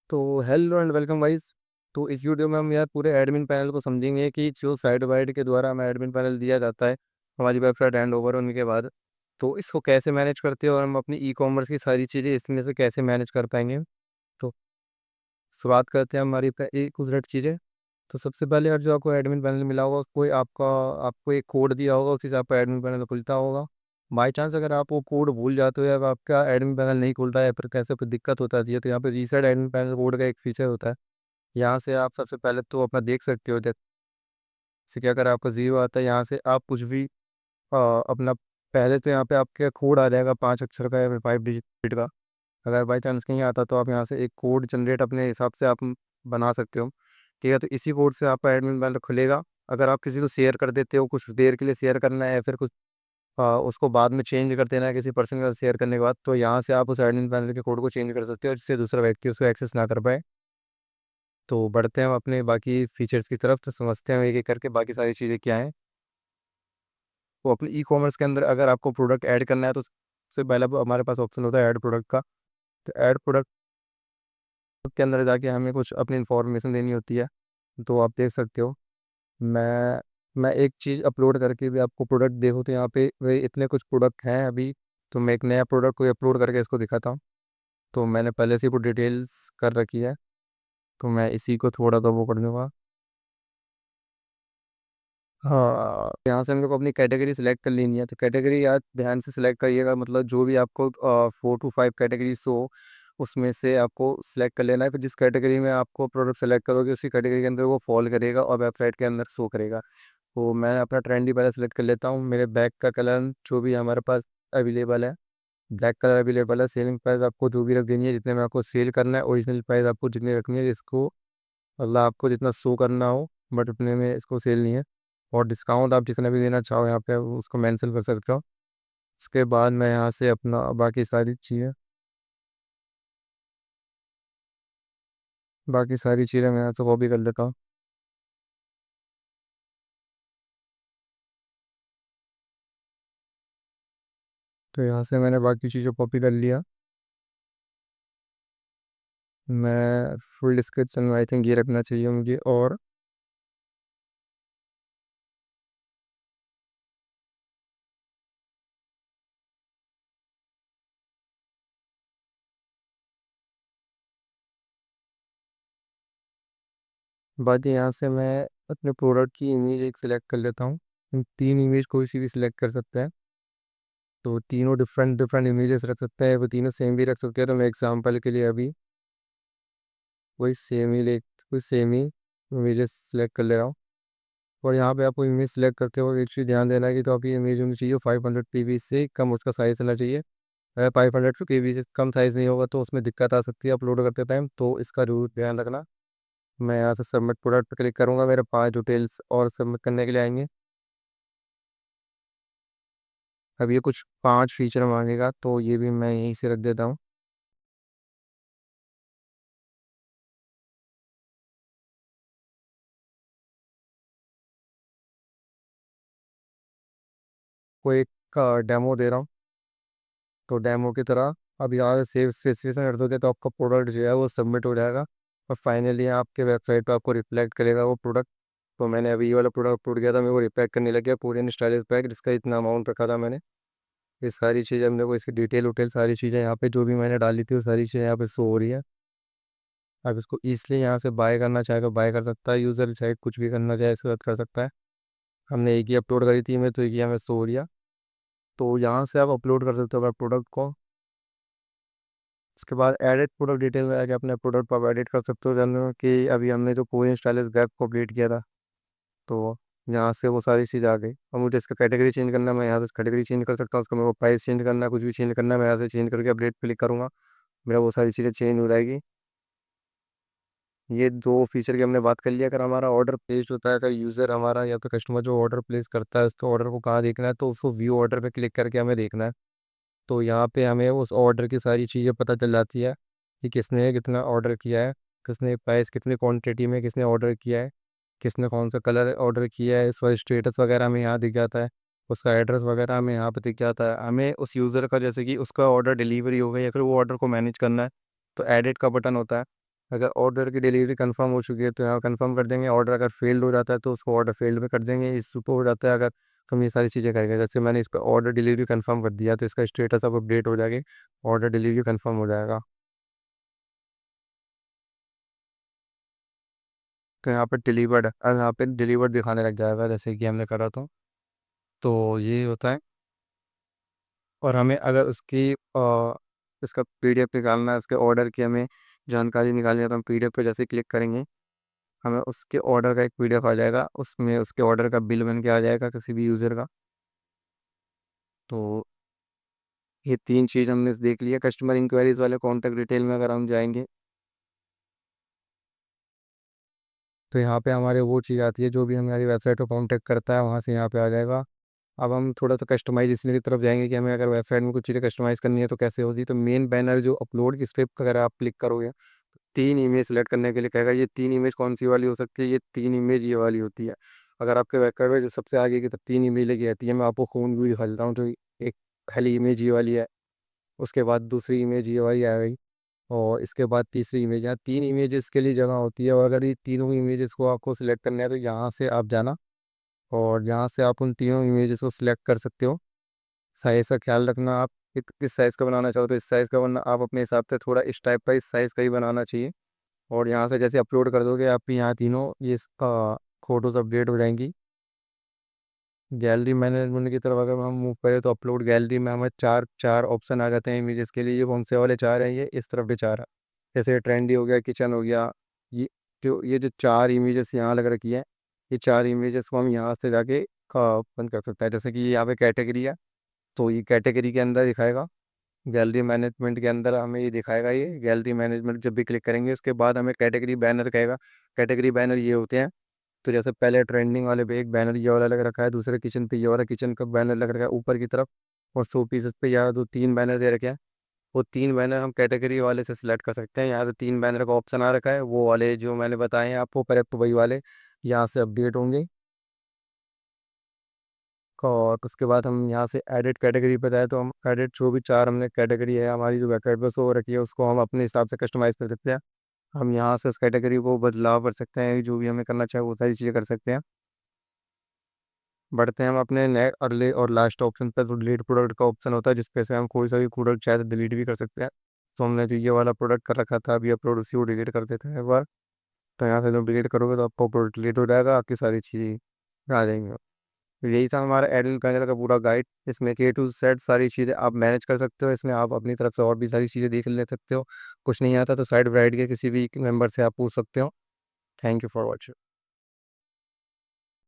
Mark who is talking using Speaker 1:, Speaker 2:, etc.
Speaker 1: तो hello and welcome guys. तो इस वीडियो में हम यार पूरे एडमिन पैनल को समझेंगे कि जो साइट वाइड के द्वारा हमें एडमिन पैनल दिया जाता है हमारी वेबसाइट हैंड ओवर होने के बाद, तो इसको कैसे मैनेज करते हैं और हम अपनी ई कॉमर्स की सारी चीज़ें इसमें से कैसे मैनेज कर पाएंगे। तो शुरुआत करते हैं हमारी एक कुछ चीज़ें। तो सबसे पहले यार जो आपको एडमिन पैनल मिला होगा उसको आपको एक कोड दिया होगा, उसी से आपका एडमिन पैनल खुलता होगा। बाई चांस अगर आप वो कोड भूल जाते हो या आपका एडमिन पैनल नहीं खुलता है या फिर कैसे कोई दिक्कत होता है तो यहाँ पे रीसेट एडमिन पैनल कोड का एक फीचर होता है। यहाँ से आप सबसे पहले तो अपना देख सकते हो, जैसे कि अगर आपका ज़ीरो आता है यहाँ से आप कुछ भी अपना पहले तो यहाँ पे आपके कोड आ जाएगा 5 अक्षर का या फिर 5 डिजिट का। अगर बाई चांस नहीं आता तो आप यहाँ से एक कोड जनरेट अपने हिसाब से आप बना सकते हो। ठीक है, तो इसी कोड से आपका एडमिन पैनल खुलेगा। अगर आप किसी को शेयर कर देते हो, कुछ देर के लिए शेयर करना है या फिर कुछ उसको बाद में चेंज कर देना है किसी पर्सन का शेयर करने के बाद, तो यहाँ से आप उस एडमिन पैनल के कोड को चेंज कर सकते हो जिससे दूसरा व्यक्ति उसको एक्सेस ना कर पाए। तो बढ़ते हैं हम अपने बाकी फीचर्स की तरफ, तो समझते हैं एक एक करके बाकी सारी चीज़ें क्या हैं। तो अपने ई कॉमर्स के अंदर अगर आपको प्रोडक्ट ऐड करना है तो सबसे पहला हमारे पास ऑप्शन होता है ऐड प्रोडक्ट का। तो ऐड प्रोडक्ट के अंदर जाके हमें कुछ अपनी इन्फॉर्मेशन देनी होती है। तो आप देख सकते हो, मैं एक चीज़ अपलोड करके भी आपको प्रोडक्ट देखो तो यहाँ पे वे इतने कुछ प्रोडक्ट हैं अभी। तो मैं एक नया प्रोडक्ट को अपलोड करके इसको दिखाता हूँ। तो मैंने पहले से वो डिटेल्स कर रखी है, तो मैं इसी को थोड़ा सा वो कर दूँगा। हाँ, यहाँ से हम लोग को अपनी कैटेगरी सिलेक्ट कर लेनी है। तो कैटेगरी यार ध्यान से सिलेक्ट करिएगा, मतलब जो भी आपको 4 to 5 कैटेगरी शो, उसमें से आपको सिलेक्ट कर लेना है। फिर जिस कैटेगरी में आपको प्रोडक्ट सेलेक्ट करोगे उसी कैटेगरी के अंदर वो फॉल करेगा और वेबसाइट के अंदर शो करेगा। तो मैं अपना ट्रेंडी पहले सेलेक्ट कर लेता हूँ। मेरे बैग का कलर जो भी हमारे पास अवेलेबल है, ब्लैक कलर अवेलेबल है। सेलिंग प्राइस आपको जो भी रख देनी है, जितने में आपको सेल करना है। ओरिजिनल प्राइस आपको जितनी रखनी है, जिसको मतलब आपको जितना शो करना हो, बट उतने में इसको सेल नहीं है। और डिस्काउंट आप जितना भी देना चाहो यहाँ पे उसको मेंशन कर सकते हो। उसके बाद मैं यहाँ से अपना बाकी सारी चीज़ें मैं यहाँ से कॉपी कर लेता हूँ। तो यहाँ से मैंने बाकी चीज़ें कॉपी कर लिया। मैं फुल डिस्क्रिप्शन में आई थिंक ये रखना चाहिए मुझे। और बाकी यहाँ से मैं अपने प्रोडक्ट की इमेज एक सिलेक्ट कर लेता हूँ। इन 3 इमेज कोई सी भी सिलेक्ट कर सकते हैं। तो तीनों डिफरेंट डिफरेंट इमेजेस रख सकते हैं, वो तीनों सेम भी रख सकते हैं। तो मैं एग्जांपल के लिए अभी वही सेम ही इमेजेस सिलेक्ट कर ले रहा हूँ। और यहाँ पे आपको इमेज सेलेक्ट करते हो एक चीज़ ध्यान देना है कि तो आपकी इमेज होनी चाहिए 500 PB से कम, उसका साइज़ होना चाहिए। अगर 500 PB से कम साइज़ नहीं होगा तो उसमें दिक्कत आ सकती है अपलोड करते टाइम, तो इसका जरूर ध्यान रखना। मैं यहाँ से सबमिट प्रोडक्ट पर क्लिक करूँगा, मेरे 5 डिटेल्स और सबमिट करने के लिए आएंगे। अब ये कुछ 5 फीचर मांगेगा तो ये भी मैं यहीं से रख देता हूँ। कोई एक डेमो दे रहा हूँ, तो डेमो की तरह अब यहाँ से सेव स्पेसिफिकेशन कर दोगे तो आपका प्रोडक्ट जो है वो सबमिट हो जाएगा। और फाइनली आपके वेबसाइट पर आपको रिफ्लेक्ट करेगा वो प्रोडक्ट। तो मैंने अभी ये वाला प्रोडक्ट अपलोड किया था, मेरे को रिफ्लेक्ट करने लग गया पूरे इन स्टाइलिश पैक जिसका इतना अमाउंट रखा था मैंने। ये सारी चीज़ें हमने को इसकी डिटेल उटेल सारी चीज़ें यहाँ पे जो भी मैंने डाली थी वो सारी चीज़ें यहाँ पे शो हो रही है। अब इसको इसलिए यहाँ से बाय करना चाहे तो बाय कर सकता है यूज़र, चाहे कुछ भी करना चाहे इसके साथ कर सकता है। हमने एक ही अपलोड करी थी मैं, तो एक ही हमें शो हो रहा। तो यहाँ से आप अपलोड कर सकते हो अपने प्रोडक्ट को। उसके बाद एडिट प्रोडक्ट डिटेल में आके अपने प्रोडक्ट पर एडिट कर सकते हो, जानते कि अभी हमने जो पूरी स्टाइलिश वेब को अपडेट किया था। तो यहाँ से वो सारी चीज़ आ गई और मुझे इसका कैटेगरी चेंज करना है, मैं यहाँ से कैटेगरी चेंज कर सकता हूँ। उसका मेरे को प्राइस चेंज करना है, कुछ भी चेंज करना है, मैं यहाँ से चेंज करके अपडेट क्लिक करूँगा, मेरा वो सारी चीज़ें चेंज हो जाएगी। ये दो फीचर की हमने बात कर लिया। अगर हमारा ऑर्डर प्लेस होता है, अगर यूज़र हमारा या फिर कस्टमर जो ऑर्डर प्लेस करता है उसके ऑर्डर को कहाँ देखना है, तो उसको व्यू ऑर्डर पे क्लिक करके हमें देखना है। तो यहाँ पे हमें उस ऑर्डर की सारी चीज़ें पता चल जाती है कि किसने कितना ऑर्डर किया है, किसने प्राइस कितनी क्वांटिटी में किसने ऑर्डर किया है, किसने कौन सा कलर ऑर्डर किया है। इसका स्टेटस वगैरह हमें यहाँ दिख जाता है, उसका एड्रेस वगैरह हमें यहाँ पे दिख जाता है। हमें उस यूज़र का जैसे कि उसका ऑर्डर डिलीवरी हो गई या फिर वो ऑर्डर को मैनेज करना है, तो एडिट का बटन होता है। अगर ऑर्डर की डिलीवरी कंफर्म हो चुकी है तो यहाँ कंफर्म कर देंगे, ऑर्डर अगर फेल्ड हो जाता है तो उसको ऑर्डर फेल्ड में कर देंगे, इस पे हो जाता है अगर, तो हम ये सारी चीज़ें करेंगे। जैसे मैंने इस पर ऑर्डर डिलीवरी कंफर्म कर दिया तो इसका स्टेटस अब अपडेट हो जाएगी, ऑर्डर डिलीवरी कंफर्म हो जाएगा। तो यहाँ पे डिलीवर्ड, और यहाँ पे डिलीवर्ड दिखाने लग जाएगा जैसे कि हमने करा तो ये होता है। और हमें अगर उसकी इसका पीडीएफ निकालना है, उसके ऑर्डर की हमें जानकारी निकालनी है, तो हम पीडीएफ पे जैसे क्लिक करेंगे, हमें उसके ऑर्डर का एक पीडीएफ आ जाएगा, उसमें उसके ऑर्डर का बिल बन के आ जाएगा किसी भी यूज़र का। तो ये 3 चीज़ हमने देख लिया। कस्टमर इंक्वायरीज़ वाले कॉन्टैक्ट डिटेल में अगर हम जाएँगे, तो यहाँ पे हमारे वो चीज़ आती है, जो भी हमारी वेबसाइट को कॉन्टैक्ट करता है वहाँ से यहाँ पे आ जाएगा। अब हम थोड़ा-सा कस्टमाइज़ेशन की तरफ जाएँगे कि हमें अगर वेबसाइट में कुछ चीज़ें कस्टमाइज़ करनी है तो कैसे होगी? तो मेन बैनर जो अपलोड की स्टेप अगर आप क्लिक करोगे, 3 इमेज सेलेक्ट करने के लिए कहेगा, ये 3 इमेज कौन-सी वाली हो सकती है? ये 3 इमेज ये वाली होती है। अगर आपके वेबसाइट में जो सबसे आगे की तो 3 इमेज लेके आती है, मैं आपको खून भी दिखा देता हूँ। तो एक पहली इमेज ये वाली है, उसके बाद दूसरी इमेज ये वाली आ गई, और इसके बाद तीसरी इमेज। यहाँ 3 इमेजेस के लिए जगह होती है, और अगर ये तीनों इमेजेस को आपको सिलेक्ट करना है तो यहाँ से आप जाना, और यहाँ से आप उन तीनों इमेजेस को सिलेक्ट कर सकते हो। साइज़ का ख्याल रखना, आप किस साइज़ का बनाना चाहो तो इस साइज़ का, वरना आप अपने हिसाब से थोड़ा इस टाइप का इस साइज़ का ही बनाना चाहिए। और यहाँ से जैसे अपलोड कर दोगे, आपकी यहाँ तीनों ये इसका फ़ोटोज़ अपडेट हो जाएँगी। गैलरी मैनेजमेंट की तरफ अगर हम मूव करें तो अपलोड गैलरी में हमें 4 ऑप्शन आ जाते हैं इमेजेस के लिए। ये कौन से वाले 4 हैं? ये इस तरफ भी 4 है। जैसे ट्रेंडी हो गया, किचन हो गया, ये ये जो 4 इमेजेस यहाँ लग रखी है, ये 4 इमेजेस को हम यहाँ से जाके ओपन कर सकते हैं। जैसे कि यहाँ पे कैटेगरी है, तो ये कैटेगरी के अंदर दिखाएगा। गैलरी मैनेजमेंट के अंदर हमें ये दिखाएगा, ये गैलरी मैनेजमेंट जब भी क्लिक करेंगे उसके बाद हमें कैटेगरी बैनर कहेगा। कैटेगरी बैनर ये होते हैं। तो जैसे पहले ट्रेंडिंग वाले पे एक बैनर ये वाला लग रखा है, दूसरे किचन पे ये वाला किचन का बैनर लग रखा है ऊपर की तरफ, और शो पीसेस पे यहाँ दो 3 बैनर दे रखे हैं। वो 3 बैनर हम कैटेगरी वाले से सिलेक्ट कर सकते हैं। यहाँ तो 3 बैनर का ऑप्शन आ रखा है, वो वाले जो मैंने बताए हैं आपको करेक्ट वही वाले यहाँ से अपडेट होंगे। और उसके बाद हम यहाँ से एडिट कैटेगरी पे जाए तो हम एडिट जो भी 4 हमने कैटेगरी है हमारी जो वेबसाइट पर शो हो रखी है, उसको हम अपने हिसाब से कस्टमाइज़ कर सकते हैं। हम यहाँ से उस कैटेगरी को बदलाव कर सकते हैं, जो भी हमें करना चाहे वो सारी चीज़ें कर सकते हैं। बढ़ते हैं हम अपने नए अगले और लास्ट ऑप्शन पे, तो डिलीट प्रोडक्ट का ऑप्शन होता है, जिसपे से हम कोई सा भी प्रोडक्ट चाहे तो डिलीट भी कर सकते हैं। तो हमने जो ये वाला प्रोडक्ट कर रखा था अभी अपलोड, उसी को डिलीट कर देते हैं एक बार। तो यहाँ से जब डिलीट करोगे तो आपका प्रोडक्ट डिलीट हो जाएगा, आपकी सारी चीज़ें आ जाएंगी। तो यही था हमारा एडमिन पैनल का पूरा गाइड। इसमें ए टू जेड सारी चीज़ें आप मैनेज कर सकते हो। इसमें आप अपनी तरफ से और भी सारी चीज़ें देख ले सकते हो। कुछ नहीं आता तो साइड ब्राइड के किसी भी मेंबर से आप पूछ सकते हो। Thank you for watching.